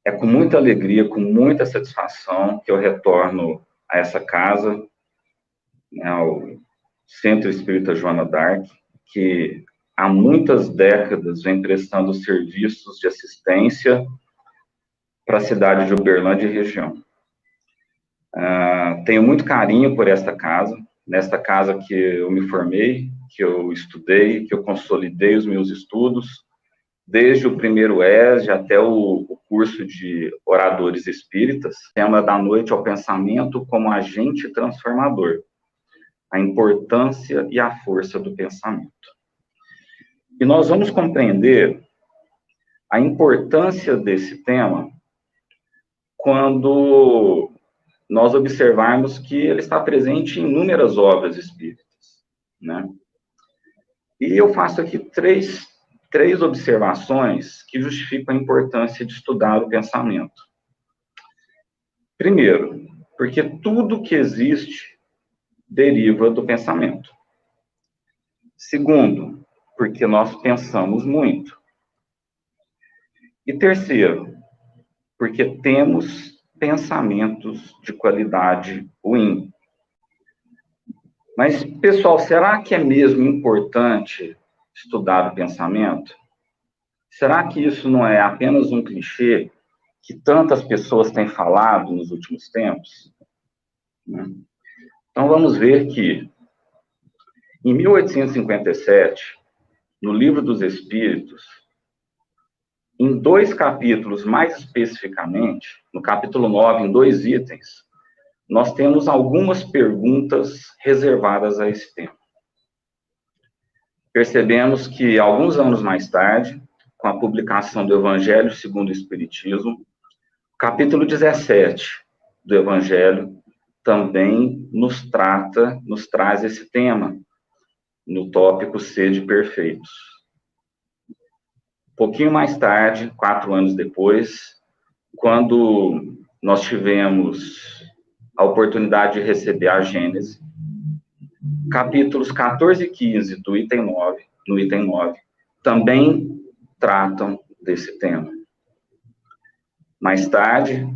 É com muita alegria, com muita satisfação que eu retorno a essa casa, né, ao Centro Espírita Joana d'Arc, que há muitas décadas vem prestando serviços de assistência para a cidade de Uberlândia e região. Tenho muito carinho por esta casa, nesta casa que eu me formei, que eu estudei, que eu consolidei os meus estudos, desde o primeiro ESG até o curso de oradores espíritas. O tema da noite é o pensamento como agente transformador, a importância e a força do pensamento. E nós vamos compreender a importância desse tema quando nós observarmos que ele está presente em inúmeras obras espíritas, né? E eu faço aqui três observações que justificam a importância de estudar o pensamento. Primeiro, porque tudo que existe deriva do pensamento. Segundo, porque nós pensamos muito. E terceiro, porque temos pensamentos de qualidade ruim. Mas, pessoal, será que é mesmo importante estudar o pensamento? Será que isso não é apenas um clichê que tantas pessoas têm falado nos últimos tempos? Então, vamos ver que, em 1857, no Livro dos Espíritos, em 2 capítulos, mais especificamente, no capítulo 9, em 2 itens, nós temos algumas perguntas reservadas a esse tema. Percebemos que, alguns anos mais tarde, com a publicação do Evangelho segundo o Espiritismo, o capítulo 17 do Evangelho também nos traz esse tema, no tópico Sede Perfeitos. Um pouquinho mais tarde, 4 anos depois, quando nós tivemos a oportunidade de receber a Gênese, capítulos 14 e 15 do item 9, no item 9, também tratam desse tema. Mais tarde,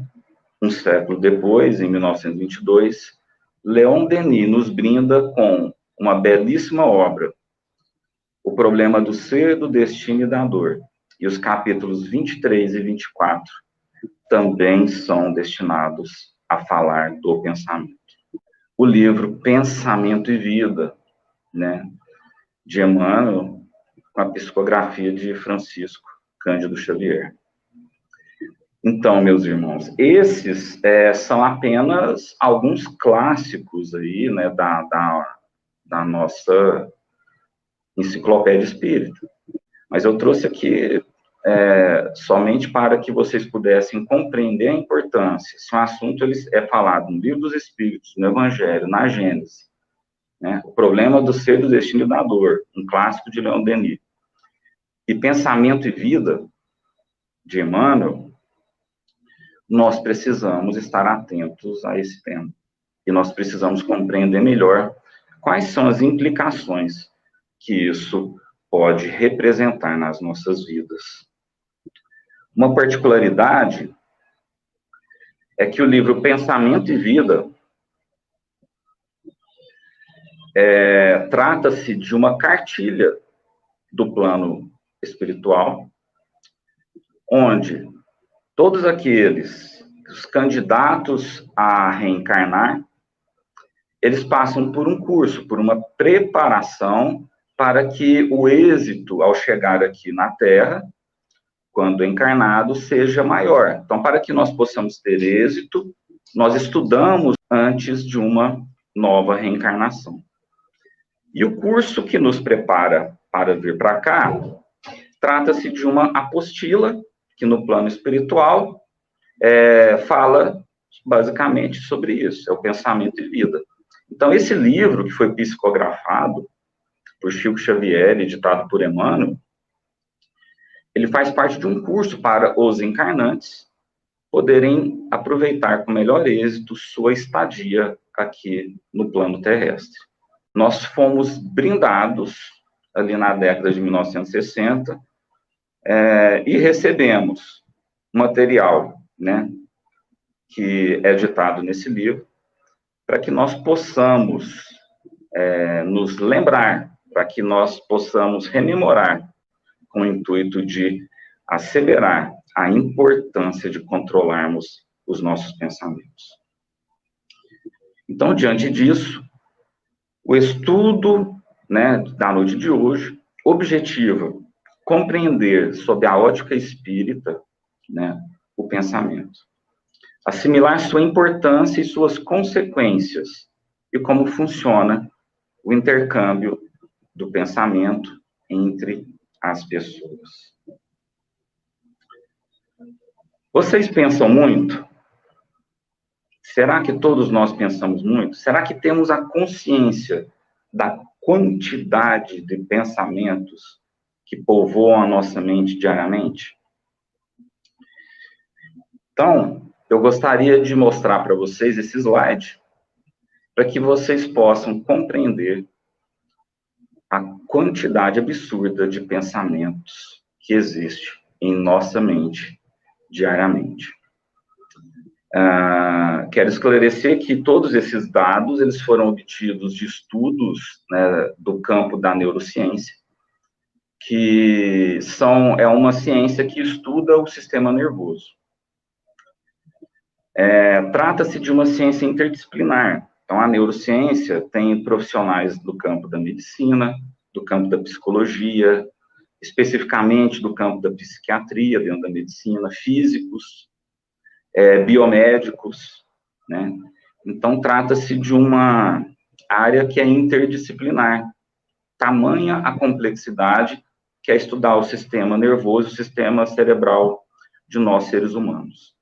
um século depois, em 1922, Leon Denis nos brinda com uma belíssima obra, O Problema do Ser, do Destino e da Dor. E os capítulos 23 e 24 também são destinados a falar do pensamento. O livro Pensamento e Vida, né, de Emmanuel, com a psicografia de Francisco Cândido Xavier. Então, meus irmãos, esses são apenas alguns clássicos aí, né, da nossa enciclopédia espírita. Mas eu trouxe aqui somente para que vocês pudessem compreender a importância. Se um assunto é falado no Livro dos Espíritos, no Evangelho, na Gênese, né, O Problema do Ser, do Destino e da Dor, um clássico de Leon Denis, e Pensamento e Vida, de Emmanuel, nós precisamos estar atentos a esse tema. E nós precisamos compreender melhor quais são as implicações que isso pode representar nas nossas vidas. Uma particularidade é que o livro Pensamento e Vida trata-se de uma cartilha do plano espiritual, onde todos os candidatos a reencarnar, eles passam por um curso, por uma preparação para que o êxito ao chegar aqui na Terra, quando encarnado, seja maior. Então, para que nós possamos ter êxito, nós estudamos antes de uma nova reencarnação. E o curso que nos prepara para vir para cá, trata-se de uma apostila, que no plano espiritual fala basicamente sobre isso, é o Pensamento e Vida. Então, esse livro, que foi psicografado por Chico Xavier, editado por Emmanuel, ele faz parte de um curso para os encarnantes poderem aproveitar com melhor êxito sua estadia aqui no plano terrestre. Nós fomos brindados ali na década de 1960 e recebemos material né, que é ditado nesse livro, para que nós possamos nos lembrar, para que nós possamos rememorar, com o intuito de asseverar a importância de controlarmos os nossos pensamentos. Então, diante disso, o estudo, né, da noite de hoje objetiva compreender, sob a ótica espírita, né, o pensamento, assimilar sua importância e suas consequências, e como funciona o intercâmbio do pensamento entre as pessoas. Vocês pensam muito? Será que todos nós pensamos muito? Será que temos a consciência da quantidade de pensamentos que povoam a nossa mente diariamente? Então, eu gostaria de mostrar para vocês esse slide, para que vocês possam compreender a quantidade absurda de pensamentos que existe em nossa mente diariamente. Quero esclarecer que todos esses dados, eles foram obtidos de estudos, né, do campo da neurociência, que é uma ciência que estuda o sistema nervoso. Trata-se de uma ciência interdisciplinar. Então, a neurociência tem profissionais do campo da medicina, do campo da psicologia, especificamente do campo da psiquiatria, dentro da medicina, físicos, biomédicos, né? Então, trata-se de uma área que é interdisciplinar. Tamanha a complexidade que é estudar o sistema nervoso, o sistema cerebral de nós, seres humanos,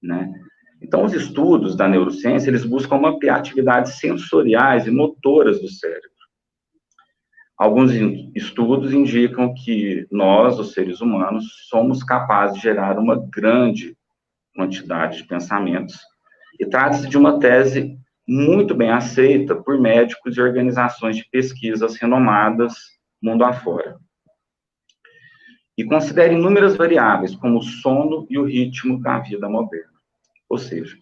né? Então, os estudos da neurociência, eles buscam mapear atividades sensoriais e motoras do cérebro. Alguns estudos indicam que nós, os seres humanos, somos capazes de gerar uma grande quantidade de pensamentos, e trata-se de uma tese muito bem aceita por médicos e organizações de pesquisas renomadas mundo afora. E considera inúmeras variáveis, como o sono e o ritmo da vida moderna. Ou seja,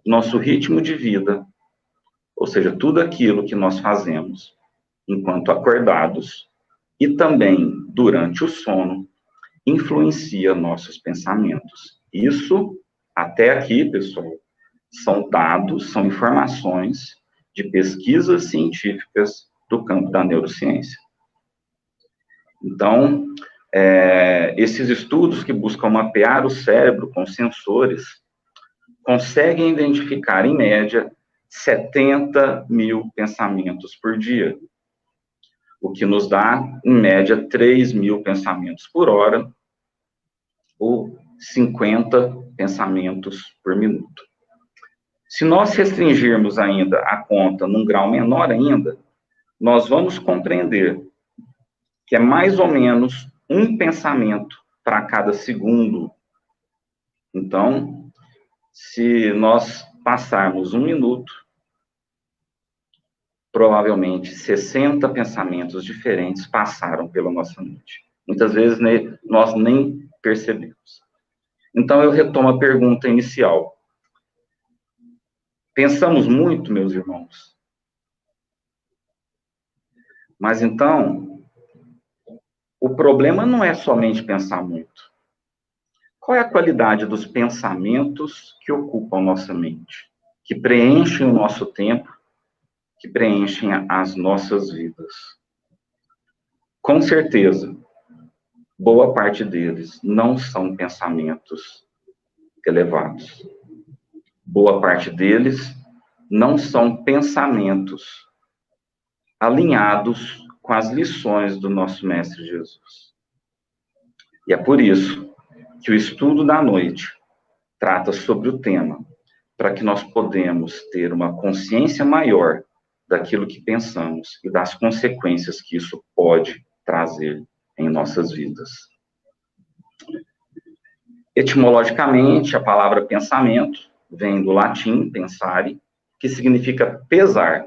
nosso ritmo de vida, ou seja, tudo aquilo que nós fazemos enquanto acordados e também durante o sono, influencia nossos pensamentos. Isso, até aqui, pessoal, são dados, são informações de pesquisas científicas do campo da neurociência. Então, esses estudos que buscam mapear o cérebro com sensores conseguem identificar, em média, 70 mil pensamentos por dia, o que nos dá, em média, 3 mil pensamentos por hora, ou 50 pensamentos por minuto. Se nós restringirmos ainda a conta num grau menor ainda, nós vamos compreender que é mais ou menos um pensamento para cada segundo. Então, se nós passarmos um minuto, provavelmente 60 pensamentos diferentes passaram pela nossa mente. Muitas vezes nós nem percebemos. Então, eu retomo a pergunta inicial. Pensamos muito, meus irmãos? Mas então, o problema não é somente pensar muito. Qual é a qualidade dos pensamentos que ocupam nossa mente, que preenchem o nosso tempo, que preenchem as nossas vidas? Com certeza, boa parte deles não são pensamentos elevados. Boa parte deles não são pensamentos alinhados com as lições do nosso Mestre Jesus. E é por isso que o estudo da noite trata sobre o tema, para que nós podemos ter uma consciência maior daquilo que pensamos e das consequências que isso pode trazer em nossas vidas. Etimologicamente, a palavra pensamento vem do latim pensare, que significa pesar,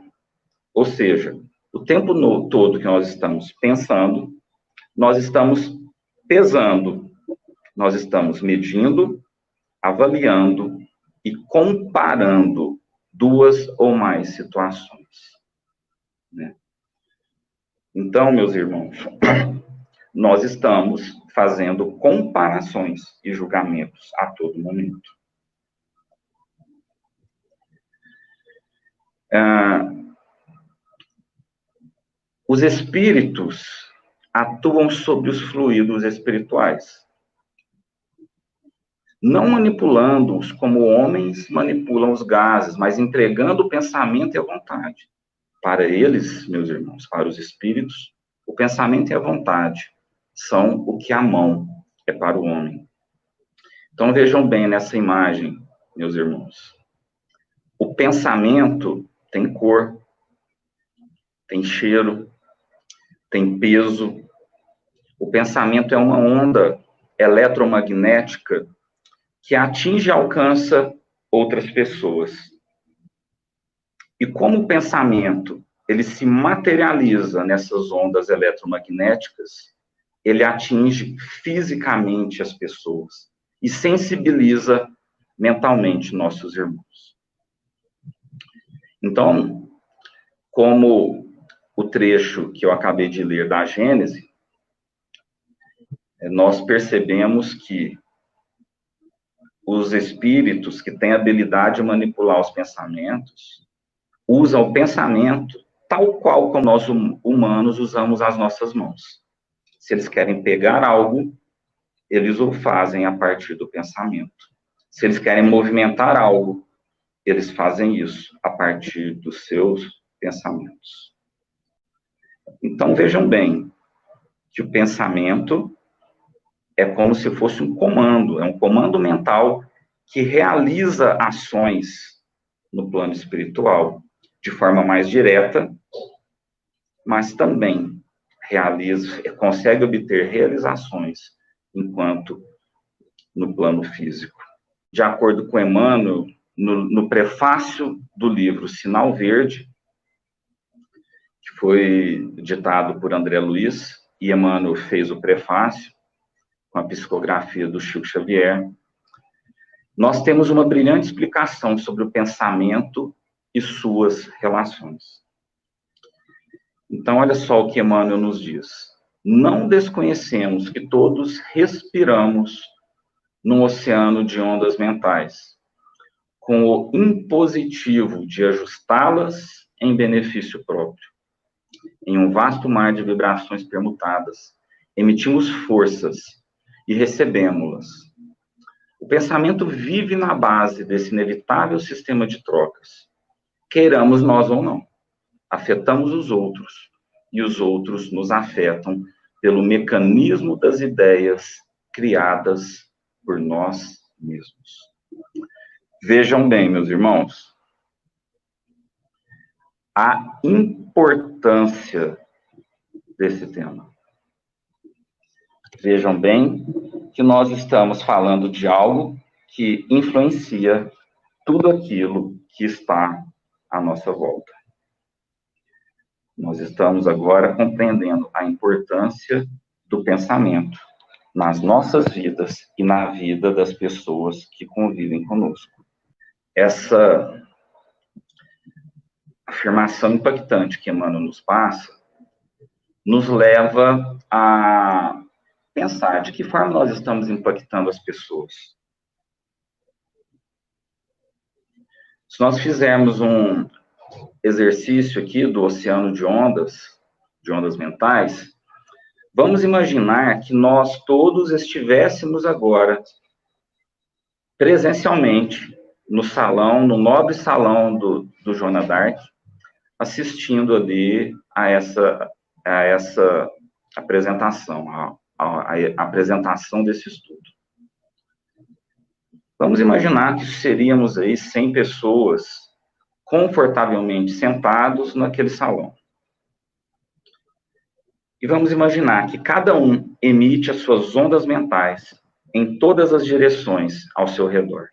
ou seja, o tempo todo que nós estamos pensando, nós estamos pesando, nós estamos medindo avaliando e comparando duas ou mais situações, né? Então, meus irmãos, nós estamos fazendo comparações e julgamentos a todo momento. Os espíritos atuam sobre os fluidos espirituais, não manipulando-os como homens manipulam os gases, mas entregando o pensamento e a vontade. Para eles, meus irmãos, para os espíritos, o pensamento e a vontade são o que a mão é para o homem. Então vejam bem nessa imagem, meus irmãos. O pensamento tem cor, tem cheiro, tem peso. O pensamento é uma onda eletromagnética que atinge e alcança outras pessoas. E como o pensamento, ele se materializa nessas ondas eletromagnéticas, ele atinge fisicamente as pessoas e sensibiliza mentalmente nossos irmãos. Então, como o trecho que eu acabei de ler da Gênese, nós percebemos que os espíritos que têm a habilidade de manipular os pensamentos usam o pensamento tal qual como nós humanos usamos as nossas mãos. Se eles querem pegar algo, eles o fazem a partir do pensamento. Se eles querem movimentar algo, eles fazem isso a partir dos seus pensamentos. Então, vejam bem que o pensamento é como se fosse um comando, é um comando mental que realiza ações no plano espiritual de forma mais direta, mas também consegue obter realizações enquanto no plano físico. De acordo com Emmanuel, no prefácio do livro Sinal Verde, que foi ditado por André Luiz, e Emmanuel fez o prefácio, com a psicografia do Chico Xavier, nós temos uma brilhante explicação sobre o pensamento e suas relações. Então, olha só o que Emmanuel nos diz. Não desconhecemos que todos respiramos num oceano de ondas mentais, com o impositivo de ajustá-las em benefício próprio. Em um vasto mar de vibrações permutadas, emitimos forças e recebemos-las. O pensamento vive na base desse inevitável sistema de trocas. Queiramos nós ou não. Afetamos os outros, e os outros nos afetam pelo mecanismo das ideias criadas por nós mesmos. Vejam bem, meus irmãos, a importância desse tema. Vejam bem que nós estamos falando de algo que influencia tudo aquilo que está à nossa volta. Nós estamos agora compreendendo a importância do pensamento nas nossas vidas e na vida das pessoas que convivem conosco. Essa afirmação impactante que Emmanuel nos passa nos leva a pensar de que forma nós estamos impactando as pessoas. Se nós fizermos um exercício aqui do oceano de ondas mentais, vamos imaginar que nós todos estivéssemos agora presencialmente no salão, no nobre salão do Joana d'Arc, assistindo ali a essa apresentação, a apresentação desse estudo. Vamos imaginar que seríamos aí 100 pessoas confortavelmente sentados naquele salão. E vamos imaginar que cada um emite as suas ondas mentais em todas as direções ao seu redor.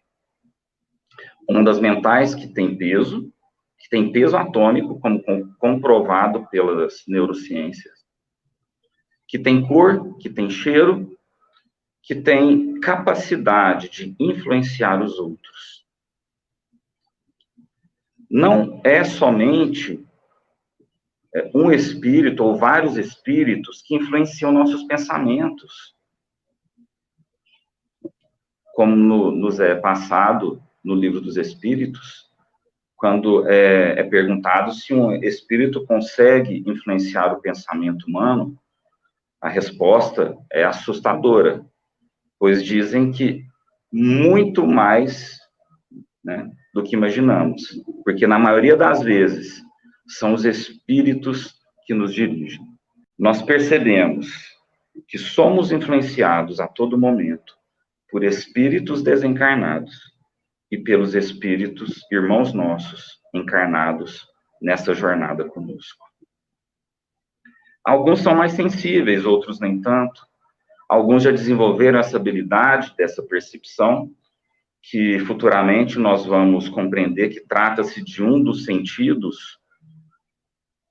Ondas mentais que têm peso atômico, como comprovado pelas neurociências, que tem cor, que tem cheiro, que tem capacidade de influenciar os outros. Não é somente um espírito ou vários espíritos que influenciam nossos pensamentos. Como nos é passado no Livro dos Espíritos, quando é perguntado se um espírito consegue influenciar o pensamento humano, a resposta é assustadora, pois dizem que muito mais, né, do que imaginamos, porque na maioria das vezes são os espíritos que nos dirigem. Nós percebemos que somos influenciados a todo momento por espíritos desencarnados e pelos espíritos, irmãos nossos, encarnados nessa jornada conosco. Alguns são mais sensíveis, outros nem tanto. Alguns já desenvolveram essa habilidade dessa percepção, que futuramente nós vamos compreender que trata-se de um dos sentidos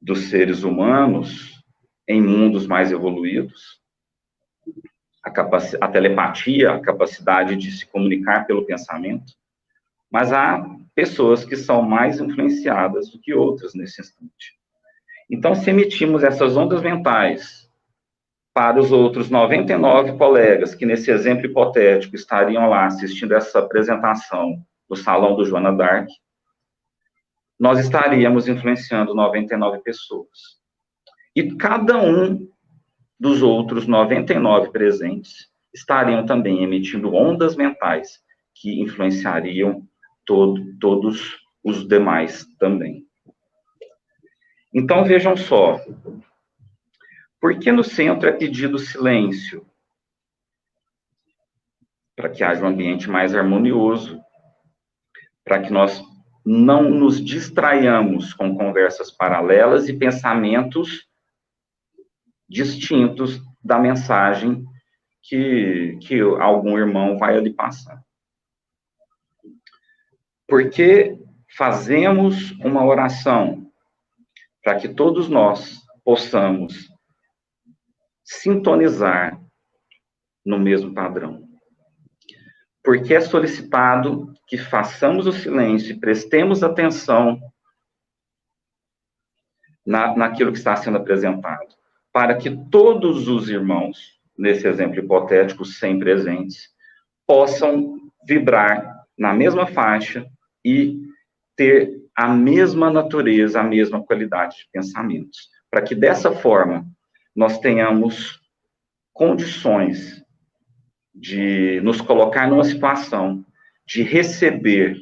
dos seres humanos em mundos mais evoluídos. A telepatia, a capacidade de se comunicar pelo pensamento. Mas há pessoas que são mais influenciadas do que outras nesse instante. Então, se emitimos essas ondas mentais para os outros 99 colegas que, nesse exemplo hipotético, estariam lá assistindo essa apresentação no salão do Joana d'Arc, nós estaríamos influenciando 99 pessoas. E cada um dos outros 99 presentes estariam também emitindo ondas mentais que influenciariam todos os demais também. Então, vejam só, por que no centro é pedido silêncio? Para que haja um ambiente mais harmonioso, para que nós não nos distraiamos com conversas paralelas e pensamentos distintos da mensagem que algum irmão vai ali passar. Porque fazemos uma oração para que todos nós possamos sintonizar no mesmo padrão. Porque é solicitado que façamos o silêncio e prestemos atenção naquilo que está sendo apresentado, para que todos os irmãos, nesse exemplo hipotético, sem presentes, possam vibrar na mesma faixa e ter a mesma natureza, a mesma qualidade de pensamentos, para que dessa forma nós tenhamos condições de nos colocar numa situação de receber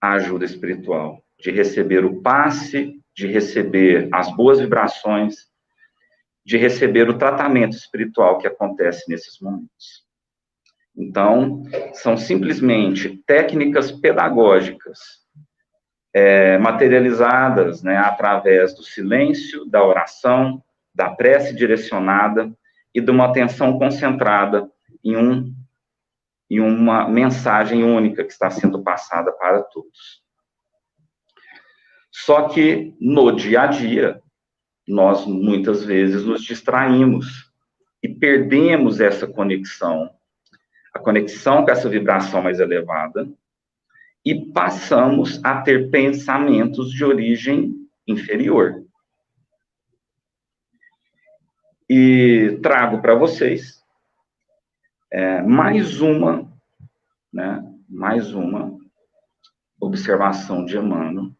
a ajuda espiritual, de receber o passe, de receber as boas vibrações, de receber o tratamento espiritual que acontece nesses momentos. Então, são simplesmente técnicas pedagógicas materializadas, né, através do silêncio, da oração, da prece direcionada e de uma atenção concentrada em uma mensagem única que está sendo passada para todos. Só que, no dia a dia, nós muitas vezes nos distraímos e perdemos essa conexão, a conexão com essa vibração mais elevada, e passamos a ter pensamentos de origem inferior. E trago para vocês mais uma observação de Emmanuel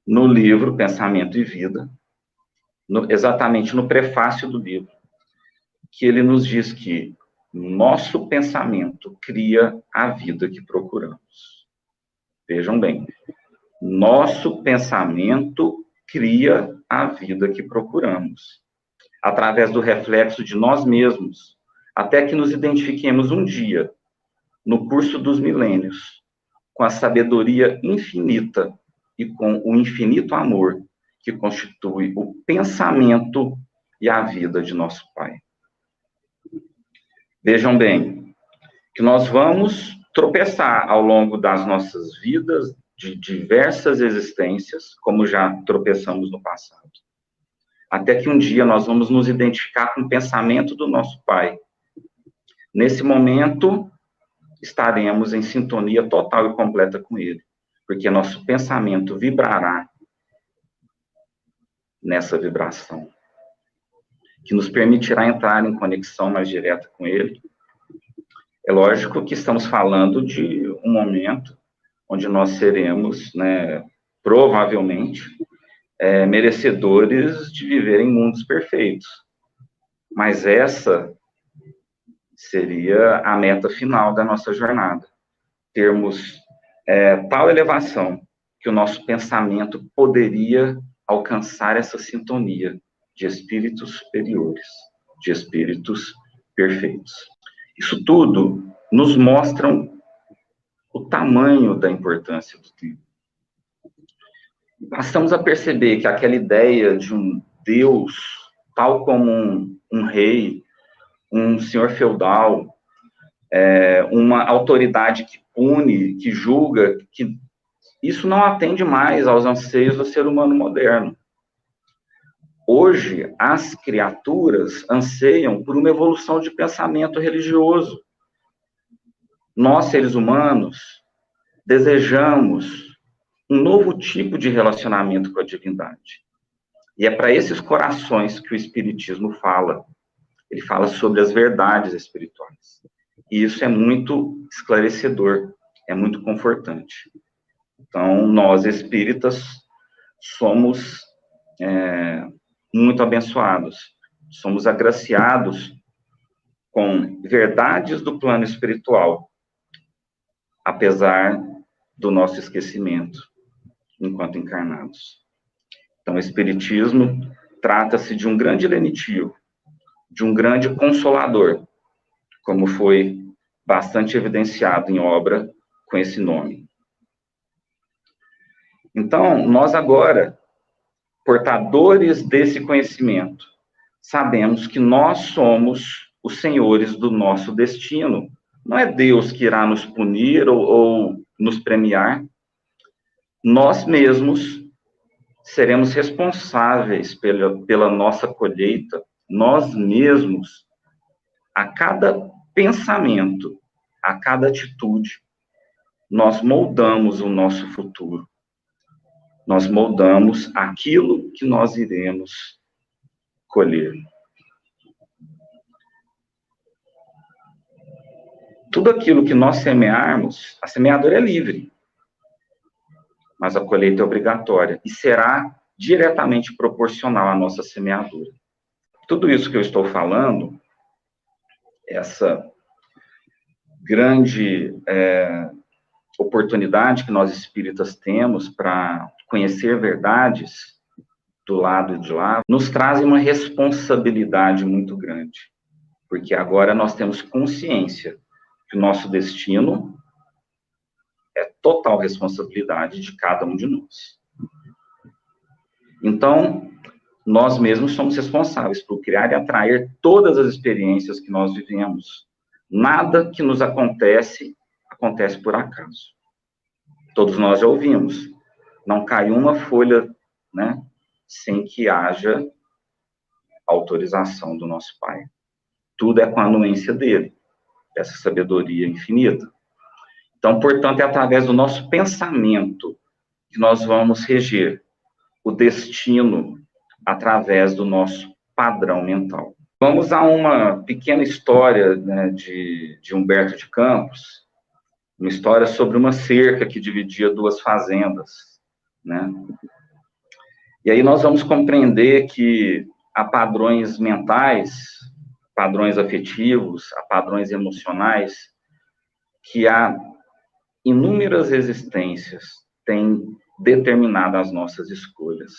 no livro Pensamento e Vida, exatamente no prefácio do livro, que ele nos diz que nosso pensamento cria a vida que procuramos. Vejam bem, nosso pensamento cria a vida que procuramos, através do reflexo de nós mesmos, até que nos identifiquemos um dia, no curso dos milênios, com a sabedoria infinita e com o infinito amor que constitui o pensamento e a vida de nosso Pai. Vejam bem, que nós vamos tropeçar ao longo das nossas vidas, de diversas existências, como já tropeçamos no passado. Até que um dia nós vamos nos identificar com o pensamento do nosso Pai, nesse momento, estaremos em sintonia total e completa com Ele, porque nosso pensamento vibrará nessa vibração, que nos permitirá entrar em conexão mais direta com Ele. É lógico que estamos falando de um momento onde nós seremos, né, provavelmente, merecedores de viver em mundos perfeitos. Mas essa seria a meta final da nossa jornada. Termos tal elevação que o nosso pensamento poderia alcançar essa sintonia de espíritos superiores, de espíritos perfeitos. Isso tudo nos mostra o tamanho da importância do tempo. Passamos a perceber que aquela ideia de um Deus, tal como um rei, um senhor feudal, uma autoridade que pune, que julga, que isso não atende mais aos anseios do ser humano moderno. Hoje, as criaturas anseiam por uma evolução de pensamento religioso. Nós, seres humanos, desejamos um novo tipo de relacionamento com a divindade. E é para esses corações que o Espiritismo fala. Ele fala sobre as verdades espirituais. E isso é muito esclarecedor, é muito confortante. Então, nós, espíritas, somos muito abençoados. Somos agraciados com verdades do plano espiritual, apesar do nosso esquecimento, enquanto encarnados. Então, o Espiritismo trata-se de um grande lenitivo, de um grande consolador, como foi bastante evidenciado em obra com esse nome. Então, nós agora, portadores desse conhecimento, sabemos que nós somos os senhores do nosso destino. Não é Deus que irá nos punir ou nos premiar. Nós mesmos seremos responsáveis pela nossa colheita. Nós mesmos, a cada pensamento, a cada atitude, nós moldamos o nosso futuro. Nós moldamos aquilo que nós iremos colher. Tudo aquilo que nós semearmos, a semeadura é livre, mas a colheita é obrigatória e será diretamente proporcional à nossa semeadura. Tudo isso que eu estou falando, essa grande oportunidade que nós espíritas temos para conhecer verdades do lado e de lá, nos traz uma responsabilidade muito grande, porque agora nós temos consciência que o nosso destino é total responsabilidade de cada um de nós. Então, nós mesmos somos responsáveis por criar e atrair todas as experiências que nós vivemos. Nada que nos acontece por acaso. Todos nós já ouvimos. Não cai uma folha, né, sem que haja autorização do nosso Pai. Tudo é com a anuência dele, dessa sabedoria infinita. Então, portanto, é através do nosso pensamento que nós vamos reger o destino através do nosso padrão mental. Vamos a uma pequena história, né, de Humberto de Campos, uma história sobre uma cerca que dividia duas fazendas, né? E aí nós vamos compreender que há padrões mentais, padrões afetivos, há padrões emocionais, que há inúmeras existências têm determinado as nossas escolhas.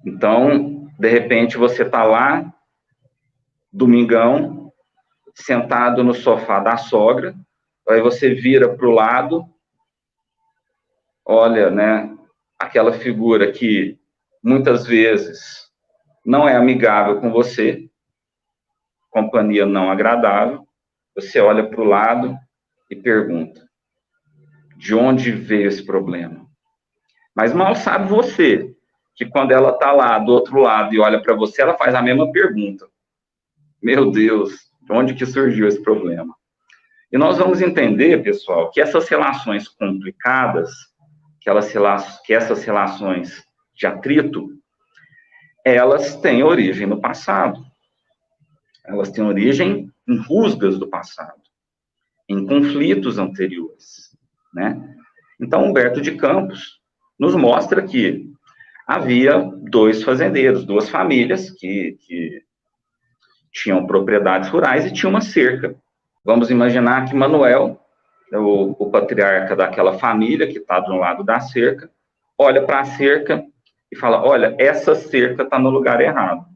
Então, de repente, você está lá, domingão, sentado no sofá da sogra, aí você vira para o lado, olha, né, aquela figura que muitas vezes não é amigável com você, companhia não agradável, você olha para o lado e pergunta, de onde veio esse problema? Mas mal sabe você, que quando ela está lá do outro lado e olha para você, ela faz a mesma pergunta. Meu Deus, de onde que surgiu esse problema? E nós vamos entender, pessoal, que essas relações complicadas, que essas relações de atrito, elas têm origem no passado. Elas têm origem em rusgas do passado, em conflitos anteriores, né? Então, Humberto de Campos nos mostra que havia dois fazendeiros, duas famílias que tinham propriedades rurais e tinha uma cerca. Vamos imaginar que Manuel, o patriarca daquela família que está do lado da cerca, olha para a cerca e fala, olha, essa cerca está no lugar errado.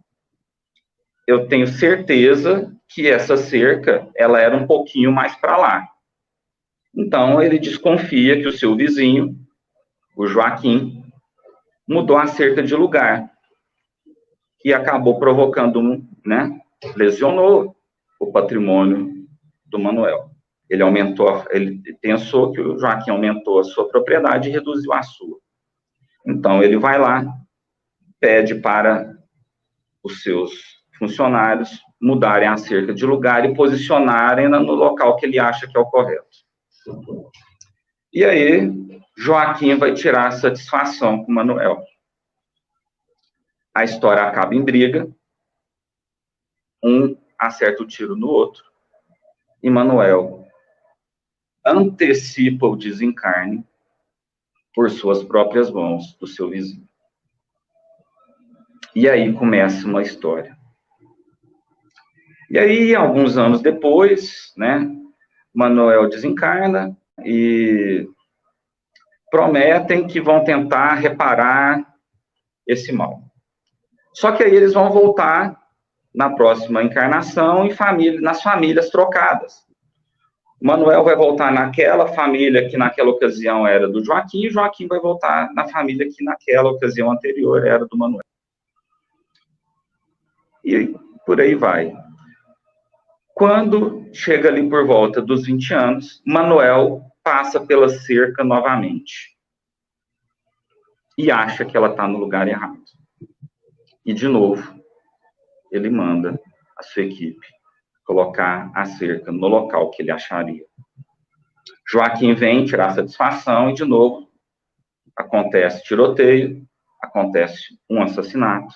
Eu tenho certeza que essa cerca, ela era um pouquinho mais para lá. Então, ele desconfia que o seu vizinho, o Joaquim, mudou a cerca de lugar e acabou provocando, né, lesionou o patrimônio do Manuel. Ele pensou que o Joaquim aumentou a sua propriedade e reduziu a sua. Então, ele vai lá, pede para os seus funcionários mudarem a cerca de lugar e posicionarem-na no local que ele acha que é o correto. E aí, Joaquim vai tirar satisfação com Manuel. A história acaba em briga, um acerta o tiro no outro, e Manuel antecipa o desencarne por suas próprias mãos do seu vizinho. E aí começa uma história. E aí, alguns anos depois, né, Manuel desencarna e prometem que vão tentar reparar esse mal. Só que aí eles vão voltar na próxima encarnação nas famílias trocadas. O Manuel vai voltar naquela família que naquela ocasião era do Joaquim, e o Joaquim vai voltar na família que naquela ocasião anterior era do Manuel. E por aí vai. Quando chega ali por volta dos 20 anos, Manuel passa pela cerca novamente. E acha que ela está no lugar errado. E, de novo, ele manda a sua equipe colocar a cerca no local que ele acharia. Joaquim vem tirar satisfação e, de novo, acontece tiroteio, acontece um assassinato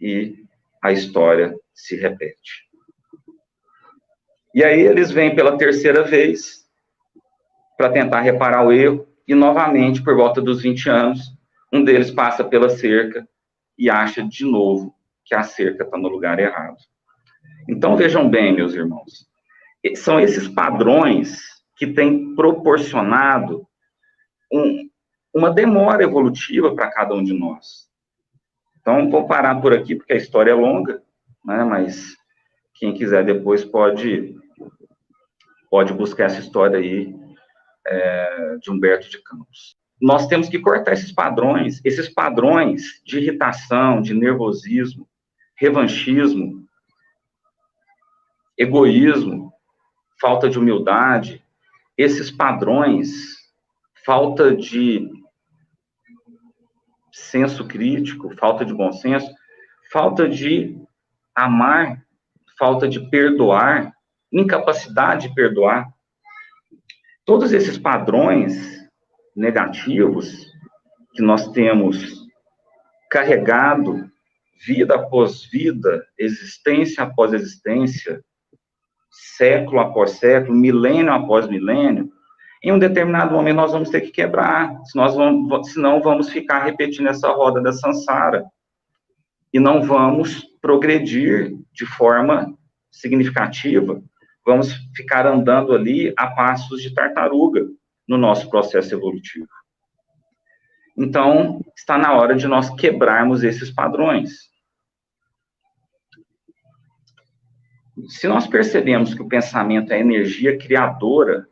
e a história se repete. E aí eles vêm pela terceira vez para tentar reparar o erro e, novamente, por volta dos 20 anos, um deles passa pela cerca e acha de novo que a cerca está no lugar errado. Então, vejam bem, meus irmãos, são esses padrões que têm proporcionado uma demora evolutiva para cada um de nós. Então, vou parar por aqui, porque a história é longa, né, mas quem quiser depois pode buscar essa história aí de Humberto de Campos. Nós temos que cortar esses padrões de irritação, de nervosismo, revanchismo, egoísmo, falta de humildade, esses padrões, falta de senso crítico, falta de bom senso, falta de amar, falta de perdoar, incapacidade de perdoar. Todos esses padrões negativos que nós temos carregado vida após vida, existência após existência, século após século, milênio após milênio, em um determinado momento nós vamos ter que quebrar, senão vamos ficar repetindo essa roda da samsara e não vamos progredir de forma significativa, vamos ficar andando ali a passos de tartaruga no nosso processo evolutivo. Então, está na hora de nós quebrarmos esses padrões. Se nós percebemos que o pensamento é energia criadora,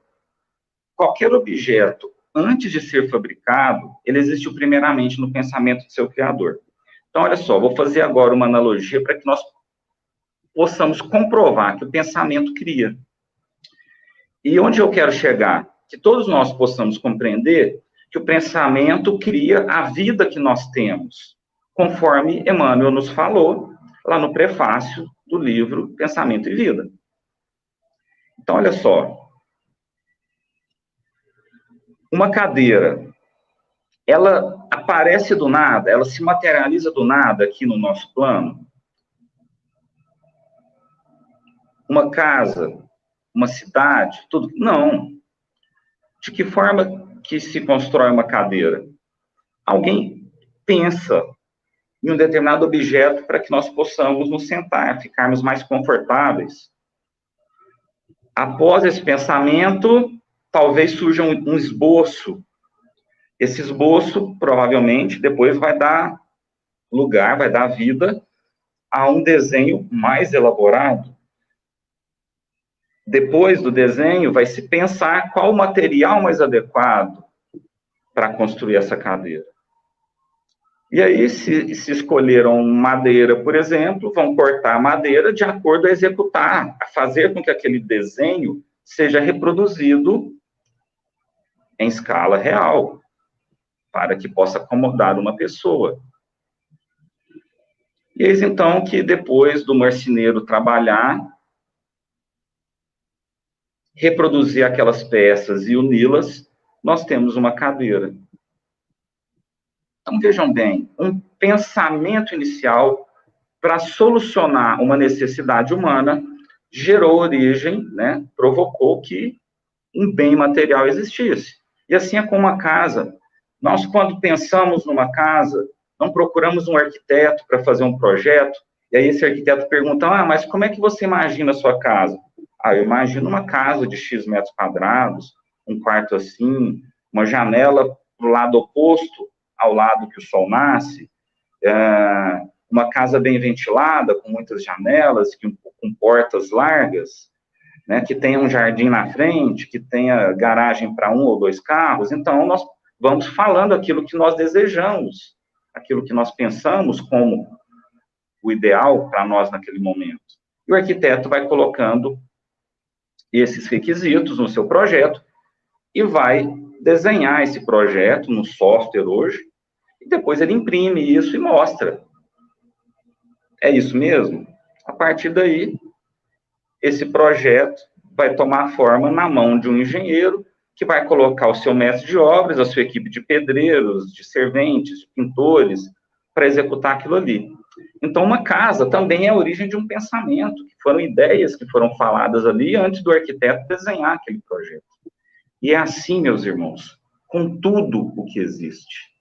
qualquer objeto, antes de ser fabricado, ele existiu primeiramente no pensamento do seu criador. Então, olha só, vou fazer agora uma analogia para que nós possamos comprovar que o pensamento cria. E onde eu quero chegar? Que todos nós possamos compreender que o pensamento cria a vida que nós temos, conforme Emmanuel nos falou lá no prefácio do livro Pensamento e Vida. Então, olha só. Uma cadeira, ela aparece do nada, ela se materializa do nada aqui no nosso plano. Uma casa, uma cidade, tudo. Não. De que forma que se constrói uma cadeira? Alguém pensa em um determinado objeto para que nós possamos nos sentar, ficarmos mais confortáveis. Após esse pensamento, talvez surja um esboço. Esse esboço, provavelmente, depois vai dar lugar, vai dar vida a um desenho mais elaborado. Depois do desenho, vai se pensar qual o material mais adequado para construir essa cadeira. E aí, se escolheram madeira, por exemplo, vão cortar a madeira de acordo a executar, a fazer com que aquele desenho seja reproduzido em escala real, para que possa acomodar uma pessoa. E eis então que depois do marceneiro trabalhar, reproduzir aquelas peças e uni-las, nós temos uma cadeira. Então, vejam bem, um pensamento inicial para solucionar uma necessidade humana gerou origem, né, provocou que um bem material existisse. E assim é com uma casa. Nós, quando pensamos numa casa, não procuramos um arquiteto para fazer um projeto, e aí esse arquiteto pergunta, mas como é que você imagina a sua casa? Eu imagino uma casa de X metros quadrados, um quarto assim, uma janela para o lado oposto ao lado que o sol nasce, uma casa bem ventilada, com muitas janelas, com portas largas, né, que tenha um jardim na frente, que tenha garagem para 1 ou 2 carros. Então, nós vamos falando aquilo que nós desejamos, aquilo que nós pensamos como o ideal para nós naquele momento. E o arquiteto vai colocando esses requisitos no seu projeto e vai desenhar esse projeto no software hoje, e depois ele imprime isso e mostra. É isso mesmo? A partir daí, esse projeto vai tomar forma na mão de um engenheiro, que vai colocar o seu mestre de obras, a sua equipe de pedreiros, de serventes, de pintores, para executar aquilo ali. Então, uma casa também é a origem de um pensamento, que foram ideias que foram faladas ali antes do arquiteto desenhar aquele projeto. E é assim, meus irmãos, com tudo o que existe.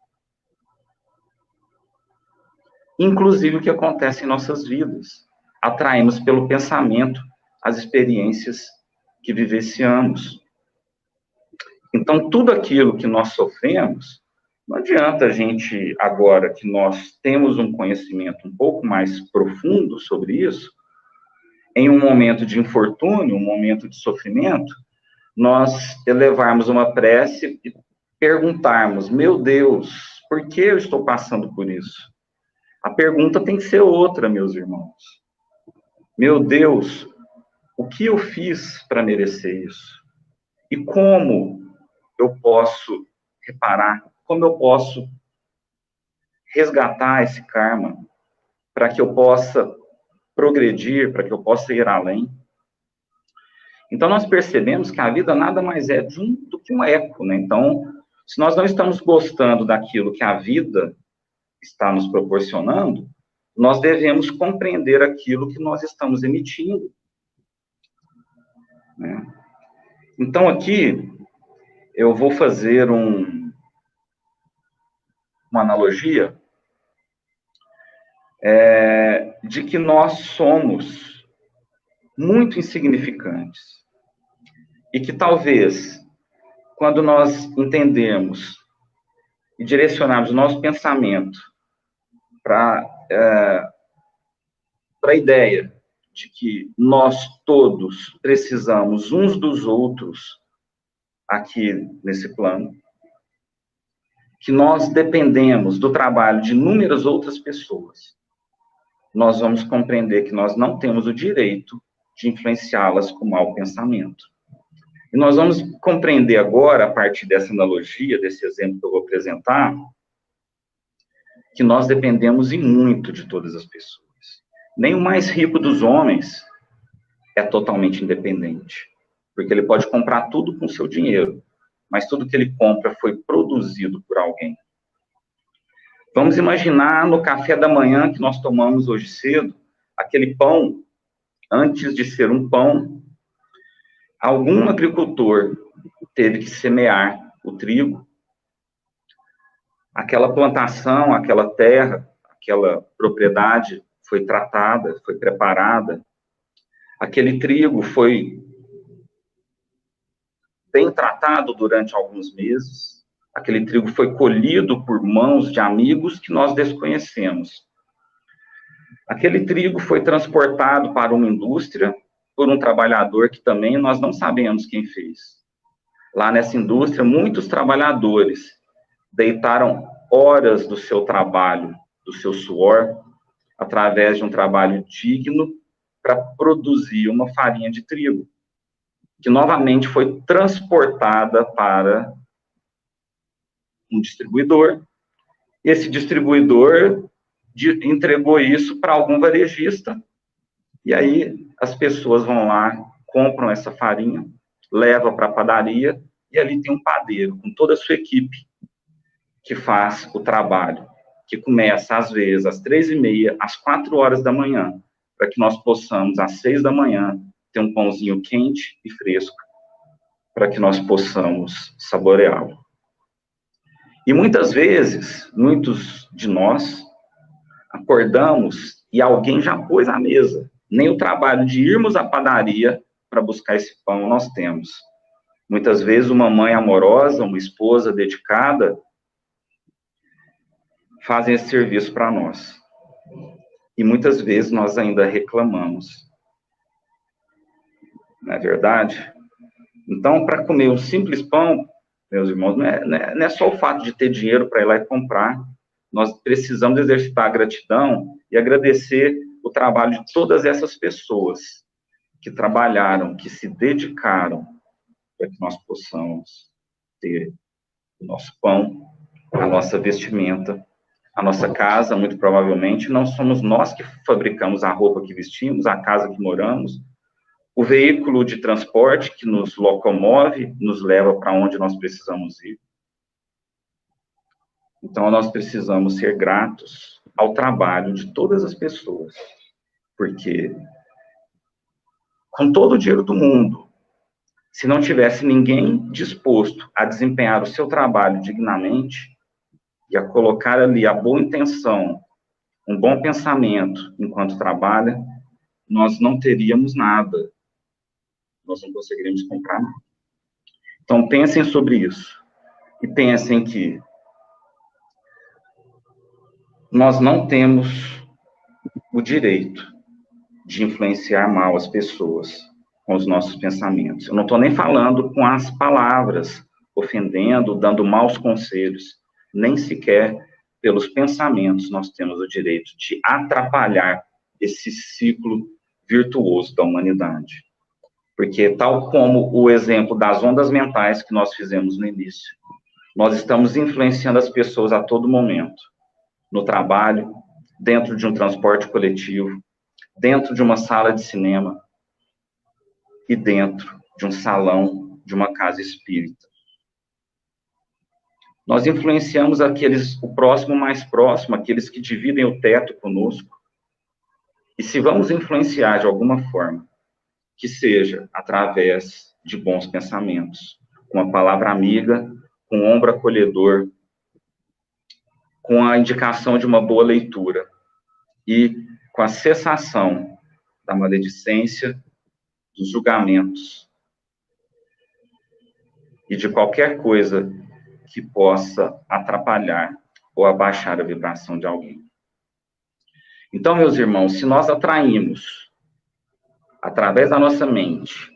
Inclusive o que acontece em nossas vidas. Atraímos pelo pensamento as experiências que vivenciamos. Então, tudo aquilo que nós sofremos, não adianta a gente, agora que nós temos um conhecimento um pouco mais profundo sobre isso, em um momento de infortúnio, um momento de sofrimento, nós elevarmos uma prece e perguntarmos, meu Deus, por que eu estou passando por isso? A pergunta tem que ser outra, meus irmãos. Meu Deus, o que eu fiz para merecer isso? E como eu posso reparar? Como eu posso resgatar esse karma para que eu possa progredir, para que eu possa ir além? Então, nós percebemos que a vida nada mais é do que um eco, né? Então, se nós não estamos gostando daquilo que a vida está nos proporcionando, nós devemos compreender aquilo que nós estamos emitindo, né? Então, aqui, eu vou fazer uma analogia de que nós somos muito insignificantes e que talvez, quando nós entendemos e direcionarmos o nosso pensamento para a ideia de que nós todos precisamos uns dos outros aqui nesse plano, que nós dependemos do trabalho de inúmeras outras pessoas, nós vamos compreender que nós não temos o direito de influenciá-las com mau pensamento. E nós vamos compreender agora, a partir dessa analogia, desse exemplo que eu vou apresentar, que nós dependemos e muito de todas as pessoas. Nem o mais rico dos homens é totalmente independente, porque ele pode comprar tudo com seu dinheiro, mas tudo que ele compra foi produzido por alguém. Vamos imaginar no café da manhã que nós tomamos hoje cedo, aquele pão, antes de ser um pão, algum agricultor teve que semear o trigo. Aquela plantação, aquela terra, aquela propriedade foi tratada, foi preparada. Aquele trigo foi bem tratado durante alguns meses. Aquele trigo foi colhido por mãos de amigos que nós desconhecemos. Aquele trigo foi transportado para uma indústria por um trabalhador que também nós não sabemos quem fez. Lá nessa indústria, muitos trabalhadores deitaram horas do seu trabalho, do seu suor, através de um trabalho digno, para produzir uma farinha de trigo, que novamente foi transportada para um distribuidor. Esse distribuidor entregou isso para algum varejista, e aí as pessoas vão lá, compram essa farinha, levam para a padaria, e ali tem um padeiro com toda a sua equipe, que faz o trabalho, que começa, às vezes, às 3h30, às 4 horas da manhã, para que nós possamos, às 6 da manhã, ter um pãozinho quente e fresco, para que nós possamos saboreá-lo. E muitas vezes, muitos de nós, acordamos e alguém já pôs à mesa. Nem o trabalho de irmos à padaria para buscar esse pão nós temos. Muitas vezes, uma mãe amorosa, uma esposa dedicada, fazem esse serviço para nós. E muitas vezes nós ainda reclamamos. Não é verdade? Então, para comer um simples pão, meus irmãos, não é só o fato de ter dinheiro para ir lá e comprar. Nós precisamos exercitar a gratidão e agradecer o trabalho de todas essas pessoas que trabalharam, que se dedicaram para que nós possamos ter o nosso pão, a nossa vestimenta, a nossa casa, muito provavelmente. Não somos nós que fabricamos a roupa que vestimos, a casa que moramos, o veículo de transporte que nos locomove, nos leva para onde nós precisamos ir. Então, nós precisamos ser gratos ao trabalho de todas as pessoas, porque com todo o dinheiro do mundo, se não tivesse ninguém disposto a desempenhar o seu trabalho dignamente e a colocar ali a boa intenção, um bom pensamento enquanto trabalha, nós não teríamos nada. Nós não conseguiríamos comprar nada. Então, pensem sobre isso. E pensem que nós não temos o direito de influenciar mal as pessoas com os nossos pensamentos. Eu não estou nem falando com as palavras, ofendendo, dando maus conselhos. Nem sequer pelos pensamentos nós temos o direito de atrapalhar esse ciclo virtuoso da humanidade. Porque, tal como o exemplo das ondas mentais que nós fizemos no início, nós estamos influenciando as pessoas a todo momento, no trabalho, dentro de um transporte coletivo, dentro de uma sala de cinema e dentro de um salão de uma casa espírita. Nós influenciamos o próximo mais próximo, aqueles que dividem o teto conosco. E se vamos influenciar de alguma forma, que seja através de bons pensamentos, com a palavra amiga, com o ombro acolhedor, com a indicação de uma boa leitura e com a cessação da maledicência, dos julgamentos e de qualquer coisa que possa atrapalhar ou abaixar a vibração de alguém. Então, meus irmãos, se nós atraímos, através da nossa mente,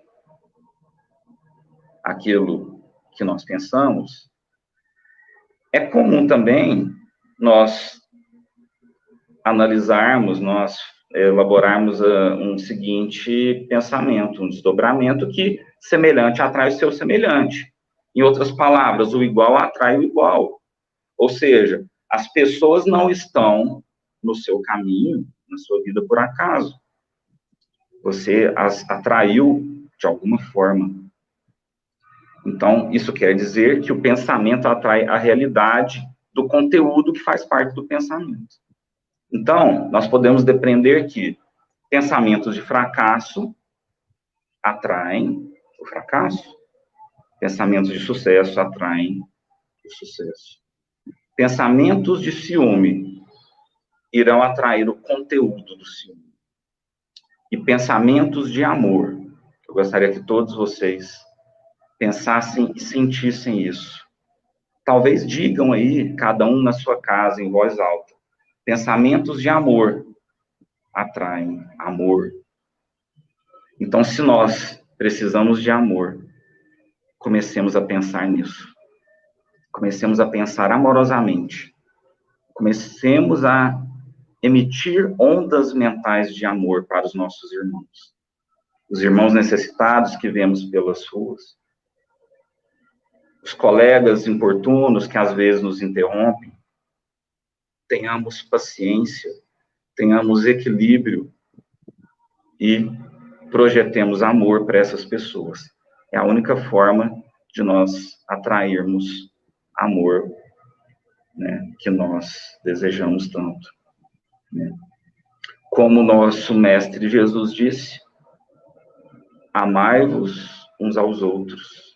aquilo que nós pensamos, é comum também nós analisarmos, nós elaborarmos um seguinte pensamento, um desdobramento que semelhante atrai o seu semelhante. Em outras palavras, o igual atrai o igual. Ou seja, as pessoas não estão no seu caminho na sua vida por acaso. Você as atraiu de alguma forma. Então, isso quer dizer que o pensamento atrai a realidade do conteúdo que faz parte do pensamento. Então, nós podemos depreender que pensamentos de fracasso atraem o fracasso. Pensamentos de sucesso atraem o sucesso. Pensamentos de ciúme irão atrair o conteúdo do ciúme. E pensamentos de amor, eu gostaria que todos vocês pensassem e sentissem isso. Talvez digam aí, cada um na sua casa, em voz alta, pensamentos de amor atraem amor. Então, se nós precisamos de amor, comecemos a pensar nisso. Comecemos a pensar amorosamente. Comecemos a emitir ondas mentais de amor para os nossos irmãos. Os irmãos necessitados que vemos pelas ruas. Os colegas importunos que às vezes nos interrompem. Tenhamos paciência, tenhamos equilíbrio e projetemos amor para essas pessoas. É a única forma de nós atrairmos amor, né, que nós desejamos tanto. Né? Como nosso mestre Jesus disse, amai-vos uns aos outros,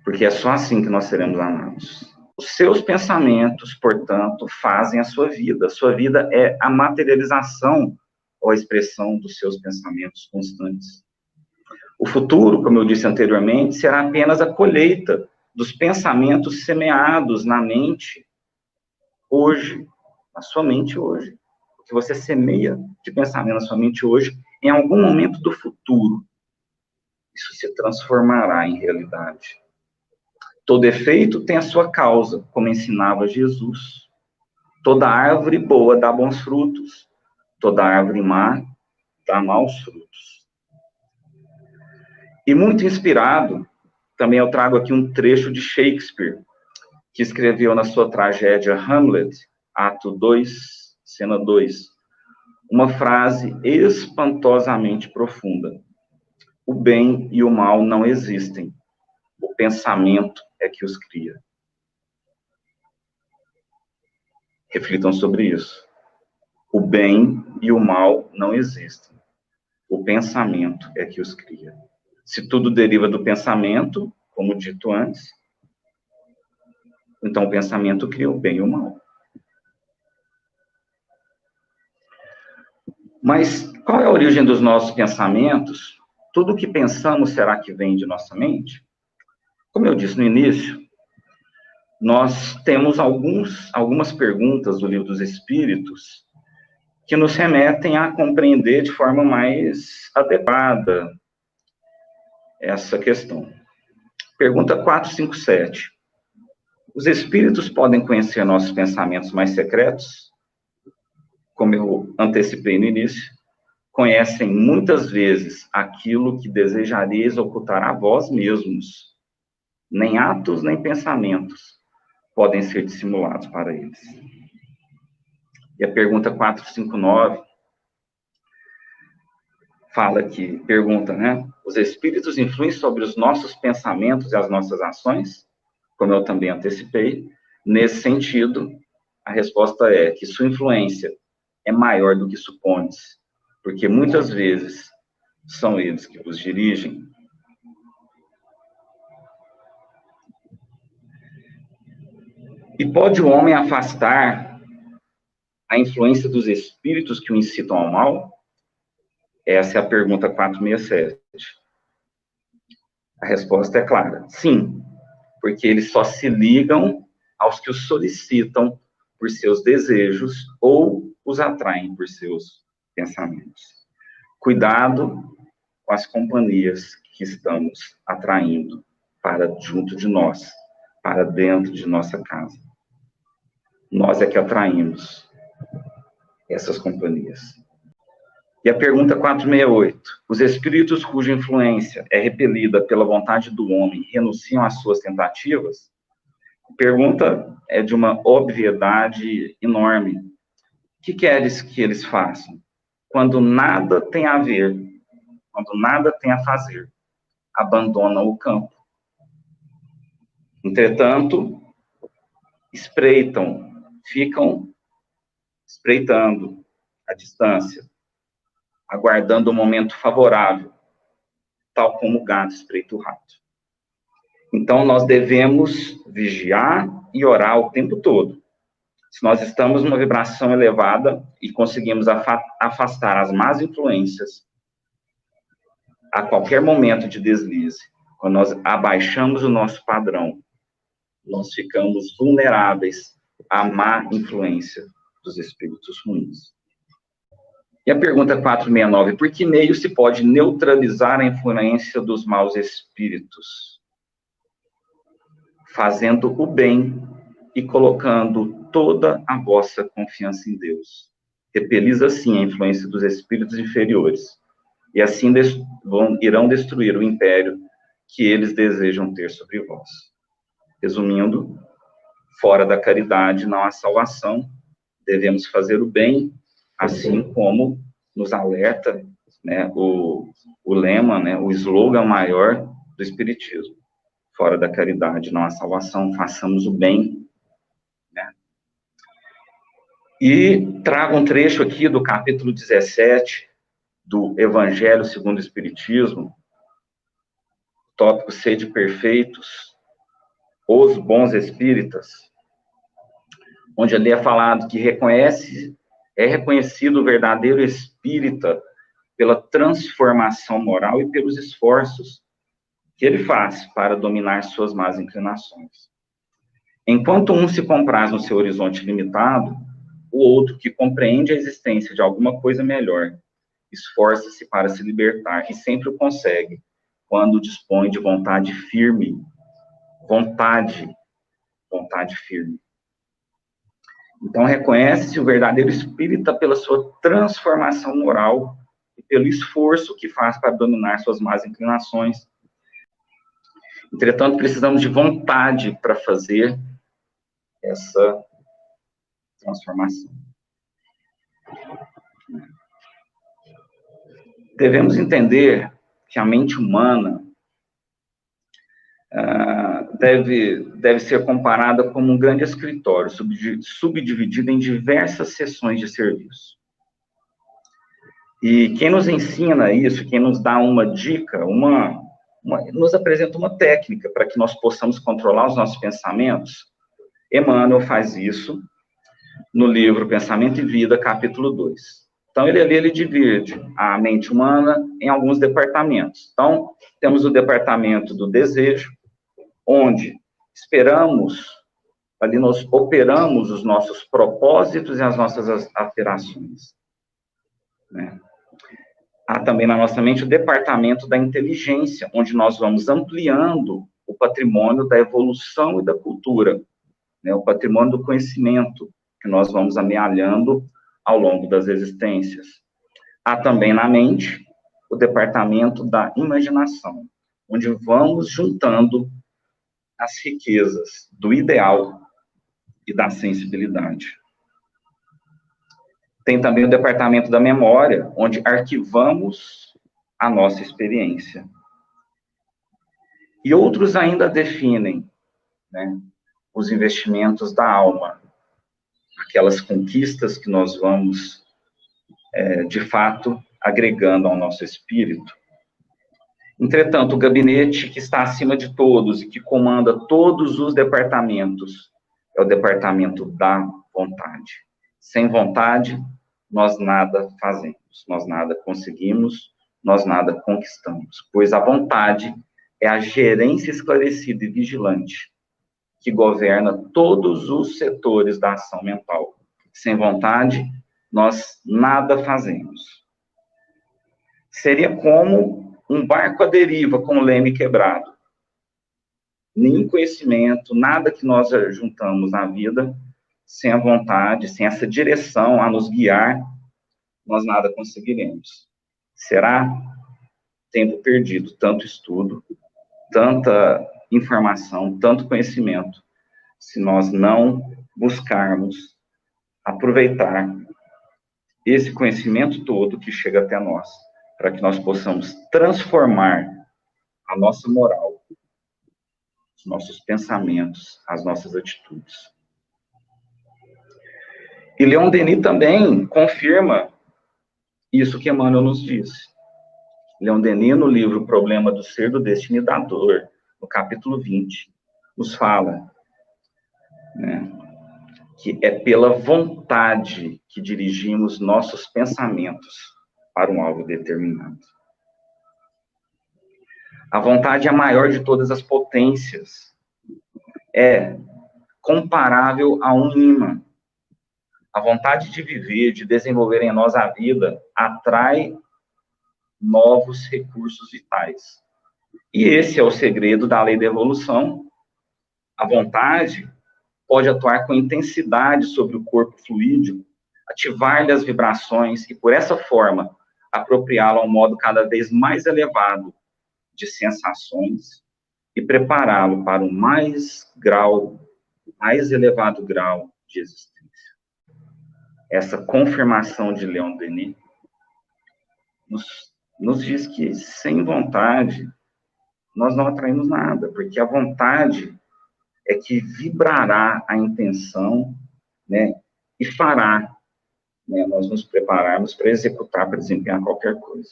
porque é só assim que nós seremos amados. Os seus pensamentos, portanto, fazem a sua vida. A sua vida é a materialização ou a expressão dos seus pensamentos constantes. O futuro, como eu disse anteriormente, será apenas a colheita dos pensamentos semeados na mente hoje, na sua mente hoje. O que você semeia de pensamento na sua mente hoje, em algum momento do futuro, isso se transformará em realidade. Todo efeito tem a sua causa, como ensinava Jesus. Toda árvore boa dá bons frutos, toda árvore má dá maus frutos. E muito inspirado, também eu trago aqui um trecho de Shakespeare, que escreveu na sua tragédia Hamlet, ato 2, cena 2, uma frase espantosamente profunda. O bem e o mal não existem. O pensamento é que os cria. Reflitam sobre isso. O bem e o mal não existem. O pensamento é que os cria. Se tudo deriva do pensamento, como dito antes, então o pensamento cria o bem e o mal. Mas qual é a origem dos nossos pensamentos? Tudo o que pensamos, será que vem de nossa mente? Como eu disse no início, nós temos algumas perguntas do Livro dos Espíritos que nos remetem a compreender de forma mais adequada essa questão. Pergunta 457. Os espíritos podem conhecer nossos pensamentos mais secretos? Como eu antecipei no início, conhecem muitas vezes aquilo que desejareis ocultar a vós mesmos. Nem atos, nem pensamentos podem ser dissimulados para eles. E a pergunta 459 fala que, pergunta, né? Os espíritos influem sobre os nossos pensamentos e as nossas ações? Como eu também antecipei. Nesse sentido, a resposta é que sua influência é maior do que supones, porque muitas vezes são eles que vos dirigem. E pode o homem afastar a influência dos espíritos que o incitam ao mal? Essa é a pergunta 467. A resposta é clara, sim, porque eles só se ligam aos que os solicitam por seus desejos ou os atraem por seus pensamentos. Cuidado com as companhias que estamos atraindo para junto de nós, para dentro de nossa casa. Nós é que atraímos essas companhias. E a pergunta 468. Os espíritos cuja influência é repelida pela vontade do homem renunciam às suas tentativas? A pergunta é de uma obviedade enorme. que queres que eles façam? Quando nada tem a ver, quando nada tem a fazer, abandonam o campo. Entretanto, ficam espreitando a distância, aguardando o momento favorável, tal como o gato espreita o rato. Então, nós devemos vigiar e orar o tempo todo. Se nós estamos numa vibração elevada e conseguimos afastar as más influências a qualquer momento de deslize, quando nós abaixamos o nosso padrão, nós ficamos vulneráveis à má influência dos espíritos ruins. E a pergunta 469, por que meio se pode neutralizar a influência dos maus espíritos? Fazendo o bem e colocando toda a vossa confiança em Deus. Repelis assim a influência dos espíritos inferiores, e assim irão destruir o império que eles desejam ter sobre vós. Resumindo, fora da caridade não há salvação, devemos fazer o bem, assim como nos alerta, né, o lema, né, o slogan maior do Espiritismo. Fora da caridade não há salvação, façamos o bem. Né? E trago um trecho aqui do capítulo 17 do Evangelho segundo o Espiritismo, tópico Sede Perfeitos, os bons espíritas, onde ali é falado que é reconhecido o verdadeiro espírita pela transformação moral e pelos esforços que ele faz para dominar suas más inclinações. Enquanto um se compraz no seu horizonte limitado, o outro, que compreende a existência de alguma coisa melhor, esforça-se para se libertar e sempre o consegue, quando dispõe de vontade firme. Vontade firme. Então, reconhece-se o verdadeiro espírita pela sua transformação moral e pelo esforço que faz para dominar suas más inclinações. Entretanto, precisamos de vontade para fazer essa transformação. Devemos entender que a mente humana deve ser comparada como um grande escritório, subdividido em diversas seções de serviço. E quem nos ensina isso, quem nos dá uma dica, nos apresenta uma técnica para que nós possamos controlar os nossos pensamentos, Emmanuel faz isso no livro Pensamento e Vida, capítulo 2. Então, ele divide a mente humana em alguns departamentos. Então, temos o departamento do desejo, onde ali nós operamos os nossos propósitos e as nossas aspirações. Né? Há também na nossa mente o departamento da inteligência, onde nós vamos ampliando o patrimônio da evolução e da cultura, né? O patrimônio do conhecimento, que nós vamos amealhando ao longo das existências. Há também na mente o departamento da imaginação, onde vamos juntando as riquezas do ideal e da sensibilidade. Tem também o departamento da memória, onde arquivamos a nossa experiência. E outros ainda definem, né, os investimentos da alma, aquelas conquistas que nós vamos, de fato, agregando ao nosso espírito. Entretanto, o gabinete que está acima de todos e que comanda todos os departamentos é o departamento da vontade. Sem vontade, nós nada fazemos, nós nada conseguimos, nós nada conquistamos, pois a vontade é a gerência esclarecida e vigilante que governa todos os setores da ação mental. Sem vontade, nós nada fazemos. Seria como um barco à deriva com o leme quebrado. Nenhum conhecimento, nada que nós juntamos na vida, sem a vontade, sem essa direção a nos guiar, nós nada conseguiremos. Será tempo perdido, tanto estudo, tanta informação, tanto conhecimento, se nós não buscarmos aproveitar esse conhecimento todo que chega até nós, para que nós possamos transformar a nossa moral, os nossos pensamentos, as nossas atitudes. E Leon Denis também confirma isso que Emmanuel nos disse. Leon Denis, no livro O Problema do Ser, do Destino e da Dor, no capítulo 20, nos fala, né, que é pela vontade que dirigimos nossos pensamentos para um alvo determinado. A vontade é a maior de todas as potências. É comparável a um imã. A vontade de viver, de desenvolver em nós a vida, atrai novos recursos vitais. E esse é o segredo da lei da evolução. A vontade pode atuar com intensidade sobre o corpo fluídico, ativar-lhe as vibrações e, por essa forma, apropriá-lo a um modo cada vez mais elevado de sensações e prepará-lo para um mais elevado grau de existência. Essa confirmação de Leon Denis nos diz que, sem vontade, nós não atraímos nada, porque a vontade é que vibrará a intenção, né, e fará, né, nós nos prepararmos para executar, para desempenhar qualquer coisa.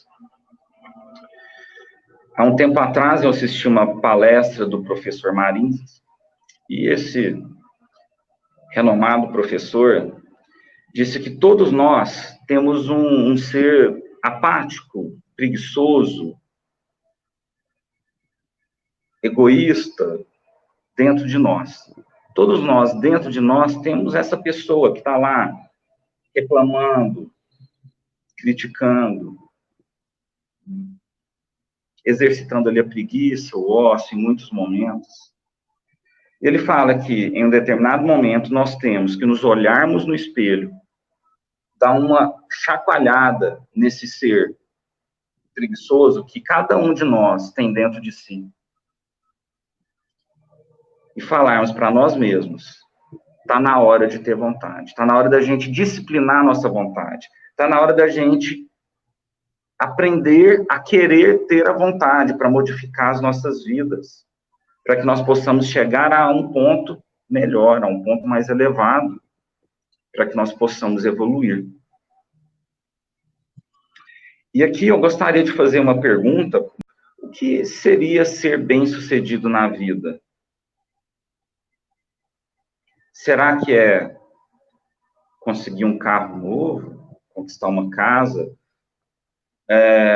Há um tempo atrás, eu assisti uma palestra do professor Marins, e esse renomado professor disse que todos nós temos um ser apático, preguiçoso, egoísta dentro de nós. Todos nós, dentro de nós, temos essa pessoa que está lá reclamando, criticando, exercitando ali a preguiça, o ócio, em muitos momentos. Ele fala que, em um determinado momento, nós temos que nos olharmos no espelho, dar uma chacoalhada nesse ser preguiçoso que cada um de nós tem dentro de si. E falarmos para nós mesmos, está na hora de ter vontade, está na hora da gente disciplinar a nossa vontade, está na hora da gente aprender a querer ter a vontade para modificar as nossas vidas, para que nós possamos chegar a um ponto melhor, a um ponto mais elevado, para que nós possamos evoluir. E aqui eu gostaria de fazer uma pergunta: o que seria ser bem-sucedido na vida? Será que é conseguir um carro novo, conquistar uma casa,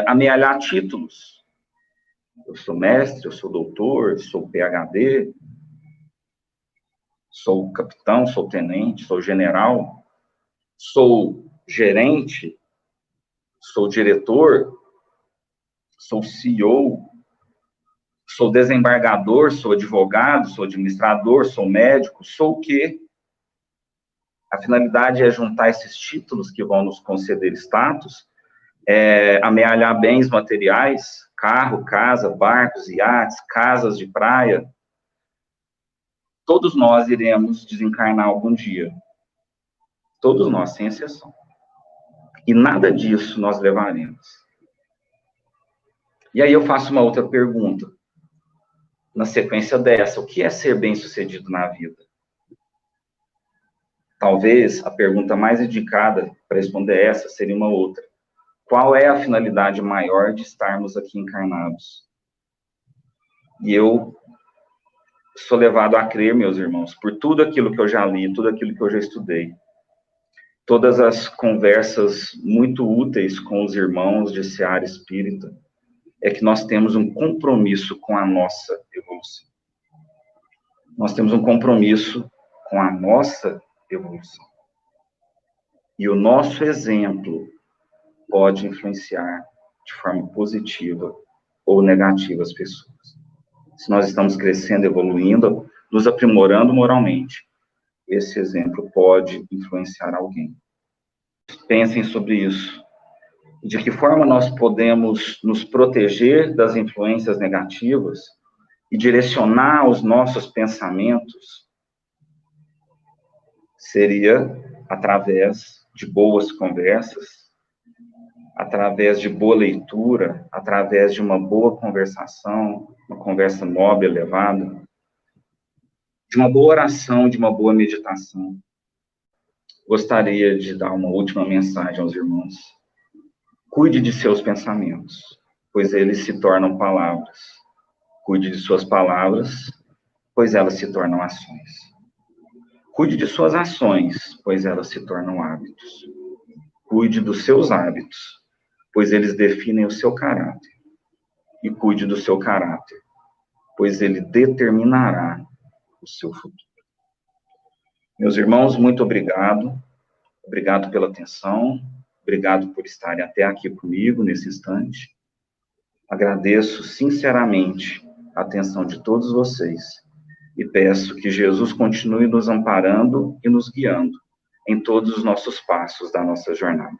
amealhar títulos? Eu sou mestre, eu sou doutor, sou PhD, sou capitão, sou tenente, sou general, sou gerente, sou diretor, sou CEO, sou desembargador, sou advogado, sou administrador, sou médico, sou o quê? A finalidade é juntar esses títulos que vão nos conceder status, amealhar bens materiais, carro, casa, barcos, iates, casas de praia. Todos nós iremos desencarnar algum dia. Todos nós, sem exceção. E nada disso nós levaremos. E aí eu faço uma outra pergunta. Na sequência dessa, o que é ser bem-sucedido na vida? Talvez a pergunta mais indicada para responder essa seria uma outra. Qual é a finalidade maior de estarmos aqui encarnados? E eu sou levado a crer, meus irmãos, por tudo aquilo que eu já li, tudo aquilo que eu já estudei, todas as conversas muito úteis com os irmãos de seara espírita, é que nós temos um compromisso com a nossa evolução. Nós temos um compromisso com a nossa evolução. E o nosso exemplo pode influenciar de forma positiva ou negativa as pessoas. Se nós estamos crescendo, evoluindo, nos aprimorando moralmente, esse exemplo pode influenciar alguém. Pensem sobre isso. De que forma nós podemos nos proteger das influências negativas e direcionar os nossos pensamentos? Seria através de boas conversas, através de boa leitura, através de uma boa conversação, uma conversa nobre, elevada, de uma boa oração, de uma boa meditação. Gostaria de dar uma última mensagem aos irmãos. Cuide de seus pensamentos, pois eles se tornam palavras. Cuide de suas palavras, pois elas se tornam ações. Cuide de suas ações, pois elas se tornam hábitos. Cuide dos seus hábitos, pois eles definem o seu caráter. E cuide do seu caráter, pois ele determinará o seu futuro. Meus irmãos, muito obrigado. Obrigado pela atenção. Obrigado por estarem até aqui comigo nesse instante. Agradeço sinceramente a atenção de todos vocês e peço que Jesus continue nos amparando e nos guiando em todos os nossos passos da nossa jornada.